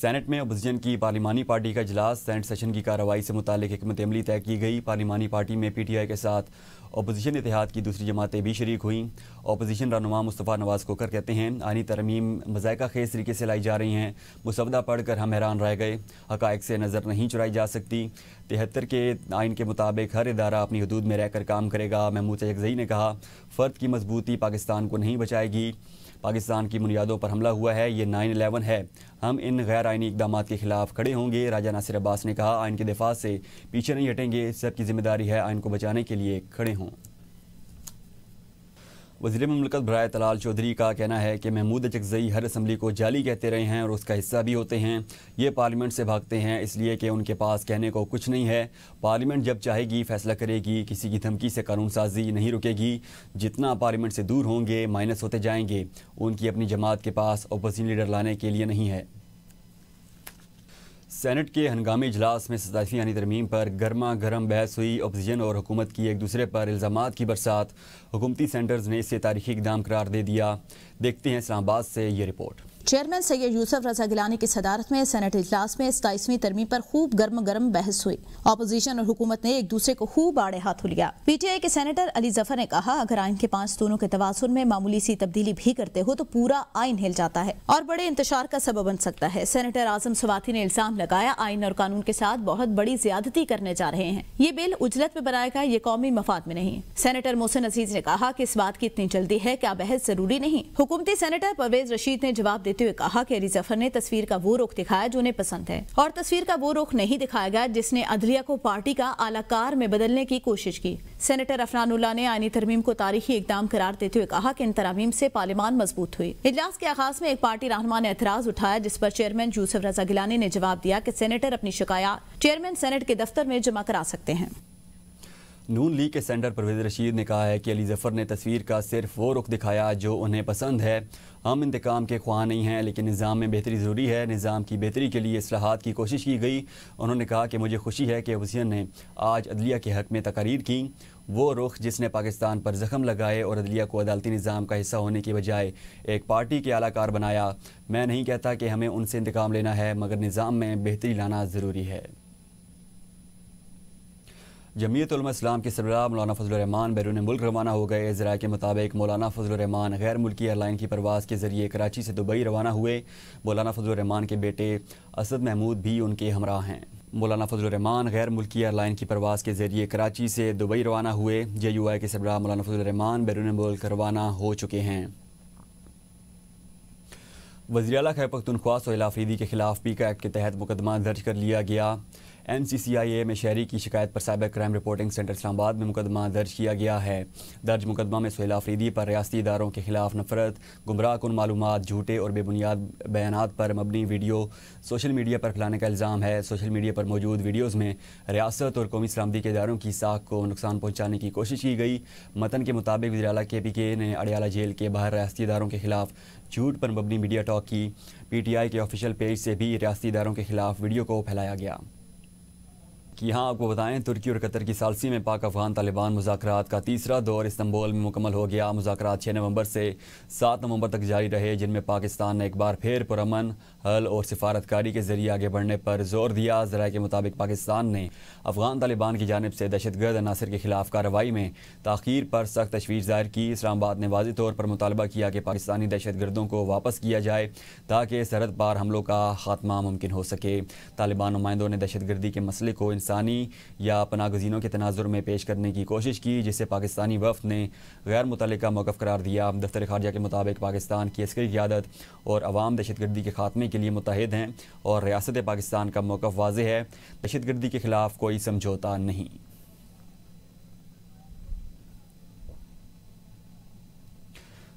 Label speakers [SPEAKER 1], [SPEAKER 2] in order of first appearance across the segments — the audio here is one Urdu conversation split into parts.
[SPEAKER 1] سینٹ میں اپوزیشن کی پارلیمانی پارٹی کا اجلاس، سینٹ سیشن کی کارروائی سے متعلق حکمت عملی طے کی گئی۔ پارلیمانی پارٹی میں پی ٹی آئی کے ساتھ اپوزیشن اتحاد کی دوسری جماعتیں بھی شریک ہوئیں۔ اپوزیشن رہنما مصطفیٰ نواز کوکر کہتے ہیں آئینی ترمیم مذائقہ خیز طریقے سے لائی جا رہی ہیں، مسودہ پڑھ کر ہم حیران رہ گئے، حقائق سے نظر نہیں چرائی جا سکتی۔ 73 کے آئین کے مطابق ہر ادارہ اپنی حدود میں رہ کر کام کرے گا۔ محمود چکزئی نے کہا فرد کی مضبوطی پاکستان کو نہیں بچائے گی، پاکستان کی بنیادوں پر حملہ ہوا ہے، یہ 9/11 ہے، ہم ان غیر آئینی اقدامات کے خلاف کھڑے ہوں گے۔ راجہ ناصر عباس نے کہا آئین کے دفاع سے پیچھے نہیں ہٹیں گے، سب کی ذمہ داری ہے آئین کو بچانے کے لیے کھڑے ہوں۔ وزیر مملکت برائے طلال چودھری کا کہنا ہے کہ محمود چکزئی ہر اسمبلی کو جعلی کہتے رہے ہیں اور اس کا حصہ بھی ہوتے ہیں، یہ پارلیمنٹ سے بھاگتے ہیں اس لیے کہ ان کے پاس کہنے کو کچھ نہیں ہے۔ پارلیمنٹ جب چاہے گی فیصلہ کرے گی، کسی کی دھمکی سے قانون سازی نہیں رکے گی۔ جتنا پارلیمنٹ سے دور ہوں گے مائنس ہوتے جائیں گے، ان کی اپنی جماعت کے پاس اپوزیشن لیڈر لانے کے لیے نہیں ہے۔ سینٹ کے ہنگامی اجلاس میں 27ویں آئینی ترمیم پر گرما گرم بحث ہوئی۔ اپوزیشن اور حکومت کی ایک دوسرے پر الزامات کی برسات، حکومتی سینٹرز نے اسے تاریخی اقدام قرار دے دیا۔ دیکھتے ہیں اسلام آباد سے یہ رپورٹ۔
[SPEAKER 2] چیئرمین سید یوسف رضا گیلانی کی صدارت میں سینٹ اجلاس میں 27ویں ترمیم پر خوب گرم گرم بحث ہوئی۔ اپوزیشن اور حکومت نے ایک دوسرے کو خوب آڑے ہاتھوں لیا۔ پی ٹی آئی کے سینیٹر علی ظفر نے کہا اگر آئین کے 5 ستونوں کے توازن میں معمولی سی تبدیلی بھی کرتے ہو تو پورا آئین ہل جاتا ہے اور بڑے انتشار کا سبب بن سکتا ہے۔ سینیٹر اعظم سواتی نے الزام لگایا آئین اور قانون کے ساتھ بہت بڑی زیادتی کرنے جا رہے ہیں، یہ بل اجلت میں بنائے گا، یہ قومی مفاد میں نہیں۔ سینیٹر محسن عزیز نے کہا کہ اس بات کی اتنی جلدی ہے کیا بحث ضروری نہیں۔ حکومتی سینیٹر پرویز رشید نے جواب دیتے ہوئے کہا کہ علی ظفر نے تصویر کا وہ رخ دکھایا جو انہیں پسند ہے اور تصویر کا وہ رخ نہیں دکھایا گیا جس نے عدلیہ کو پارٹی کا اعلی کار میں بدلنے کی کوشش کی۔ سینیٹر عفنان اللہ نے آئینی ترمیم کو تاریخی اقدام قرار دیتے ہوئے کہا کہ ان ترامیم سے پارلیمان مضبوط ہوئی۔ اجلاس کے آغاز میں ایک پارٹی رہنما نے اعتراض اٹھایا جس پر چیئرمین یوسف رضا گیلانی نے جواب دیا کہ سینیٹر اپنی شکایات چیئرمین سینٹ کے دفتر میں جمع کرا سکتے ہیں۔
[SPEAKER 1] نون لیگ کے سینیٹر پرویز رشید نے کہا ہے کہ علی ظفر نے تصویر کا صرف وہ رخ دکھایا جو انہیں پسند ہے، ہم انتقام کے خواہاں نہیں ہیں لیکن نظام میں بہتری ضروری ہے، نظام کی بہتری کے لیے اصلاحات کی کوشش کی گئی۔ انہوں نے کہا کہ مجھے خوشی ہے کہ اپوزیشن نے آج عدلیہ کے حق میں تقاریر کی، وہ رخ جس نے پاکستان پر زخم لگائے اور عدلیہ کو عدالتی نظام کا حصہ ہونے کی بجائے ایک پارٹی کے اعلی کار بنایا۔ میں نہیں کہتا کہ ہمیں ان سے انتقام لینا ہے مگر نظام میں بہتری لانا ضروری ہے۔ جمعیت علماء اسلام کے سربراہ مولانا فضل الرحمان بیرون ملک روانہ ہو گئے۔ ذرائع کے مطابق مولانا فضل الرحمان غیر ملکی ایئر لائن کی پرواز کے ذریعے کراچی سے دبئی روانہ ہوئے۔ مولانا فضل الرحمان کے بیٹے اسد محمود بھی ان کے ہمراہ ہیں۔ مولانا فضل الرحمان غیر ملکی ایئر لائن کی پرواز کے ذریعے کراچی سے دبئی روانہ ہوئے۔ جے یو آئی کے سربراہ مولانا فضل الرحمان بیرون ملک روانہ ہو چکے ہیں۔ وزیر اعلیٰ خیبر پختونخوا سہیل آفریدی کے خلاف پیکا ایکٹ کے تحت مقدمہ درج کر لیا گیا۔ NCCIA میں شہری کی شکایت پر سائبر کرائم رپورٹنگ سینٹر اسلام آباد میں مقدمہ درج کیا گیا ہے۔ درج مقدمہ میں سہیل آفریدی پر ریاستی اداروں کے خلاف نفرت، گمراہ کن معلومات، جھوٹے اور بے بنیاد بیانات پر مبنی ویڈیو سوشل میڈیا پر پھیلانے کا الزام ہے۔ سوشل میڈیا پر موجود ویڈیوز میں ریاست اور قومی سلامتی کے اداروں کی ساکھ کو نقصان پہنچانے کی کوشش کی گئی۔ متن کے مطابق وزیر اعلیٰ KPK نے اڈیالہ جیل کے باہر ریاستی اداروں کے خلاف جھوٹ پر مبنی میڈیا ٹاک کی۔ PTI کے آفیشیل پیج سے بھی ریاستی اداروں کے خلاف ویڈیو کو پھیلایا گیا۔ یہاں آپ کو بتائیں ترکی اور قطر کی ثالثی میں پاک افغان طالبان مذاکرات کا تیسرا دور استنبول میں مکمل ہو گیا۔ مذاکرات 6 نومبر سے 7 نومبر تک جاری رہے جن میں پاکستان نے ایک بار پھر پرامن حل اور سفارتکاری کے ذریعے آگے بڑھنے پر زور دیا۔ ذرائع کے مطابق پاکستان نے افغان طالبان کی جانب سے دہشت گرد عناصر کے خلاف کارروائی میں تاخیر پر سخت تشویش ظاہر کی۔ اسلام آباد نے واضح طور پر مطالبہ کیا کہ پاکستانی دہشت گردوں کو واپس کیا جائے تاکہ سرحد پار حملوں کا خاتمہ ممکن ہو سکے۔ طالبان نمائندوں نے دہشت گردی کے مسئلے کو انسانی یا پناہ گزینوں کے تناظر میں پیش کرنے کی کوشش کی جسے پاکستانی وفد نے غیر متعلقہ موقف قرار دیا۔ دفتر خارجہ کے مطابق پاکستان کی عسکری قیادت اور عوام دہشت گردی کے خاتمے کے لیے متحد ہیں اور ریاست پاکستان کا موقف واضح ہے، دہشت گردی کے خلاف کوئی سمجھوتا نہیں۔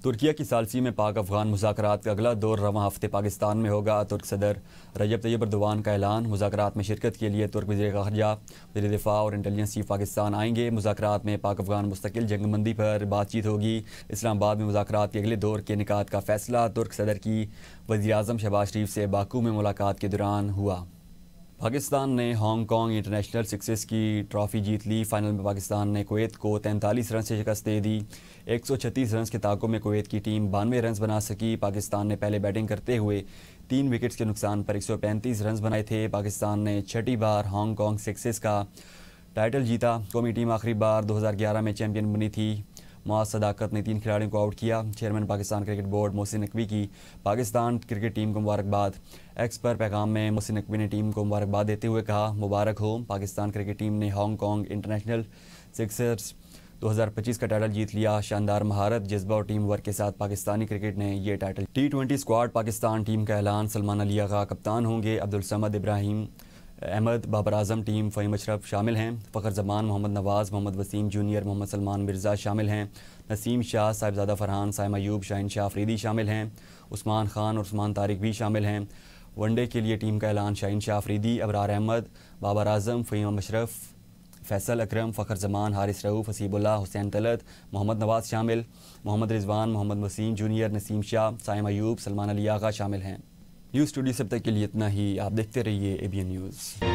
[SPEAKER 1] ترکیہ کی ثالثی میں پاک افغان مذاکرات کا اگلا دور رواں ہفتے پاکستان میں ہوگا۔ ترک صدر رجب طیب ایردوان کا اعلان۔ مذاکرات میں شرکت کے لیے ترک وزیر خارجہ، وزیر دفاع اور انٹیلیجنس چیف پاکستان آئیں گے۔ مذاکرات میں پاک افغان مستقل جنگ بندی پر بات چیت ہوگی۔ اسلام آباد میں مذاکرات کے اگلے دور کے انعقاد کا فیصلہ ترک صدر کی وزیر اعظم شہباز شریف سے باکو میں ملاقات کے دوران ہوا۔ پاکستان نے ہانگ کانگ انٹرنیشنل سکسیس کی ٹرافی جیت لی۔ فائنل میں پاکستان نے کویت کو 43 رن سے شکست دے دی۔ 136 رنز کے تعاقب میں کویت کی ٹیم 92 رنز بنا سکی۔ پاکستان نے پہلے بیٹنگ کرتے ہوئے 3 وکٹس کے نقصان پر 135 رنز بنائے تھے۔ پاکستان نے چھٹی بار ہانگ کانگ سکسیس کا ٹائٹل جیتا۔ قومی ٹیم آخری بار 2011 میں چیمپئن بنی تھی۔ معاذ صداقت نے 3 کھلاڑیوں کو آؤٹ کیا۔ Chairman Pakistan cricket board Mohsin Naqvi کی پاکستان کرکٹ ٹیم کو مبارکباد۔ ایکس پر پیغام میں محسن نقوی نے ٹیم کو مبارکباد دیتے ہوئے کہا، مبارک ہو، پاکستان کرکٹ ٹیم نے ہانگ کانگ انٹرنیشنل سکسرز 2025 کا ٹائٹل جیت لیا۔ شاندار مہارت، جذبہ اور ٹیم ورک کے ساتھ پاکستانی کرکٹ نے یہ title. T20 squad Pakistan team کا اعلان، سلمان علی آغا کپتان ہوں گے۔ عبدالصمد، ابراہیم احمد، بابر اعظم ٹیم، فہیم اشرف شامل ہیں۔ فخر زمان، محمد نواز، محمد وسیم جونیئر، محمد سلمان مرزا شامل ہیں۔ نسیم شاہ، صاحبزادہ فرحان، سائمہ ایوب، شاہین شاہ افریدی شامل ہیں۔ عثمان خان اور عثمان طارق بھی شامل ہیں۔ ون ڈے کے لیے ٹیم کا اعلان، شاہین شاہ افریدی، ابرار احمد، بابر اعظم، فہیم اشرف، فیصل اکرم، فخر زمان، حارث رؤوف، حسیب اللہ، حسین طلعت، محمد نواز شامل۔ محمد رضوان، محمد وسیم جونیئر، نسیم شاہ، سائمہ ایوب، سلمان علی آغا شامل ہیں۔ نیوز اسٹوڈیو سے اب تک کے لیے اتنا ہی۔ آپ دیکھتے رہیے ABN نیوز۔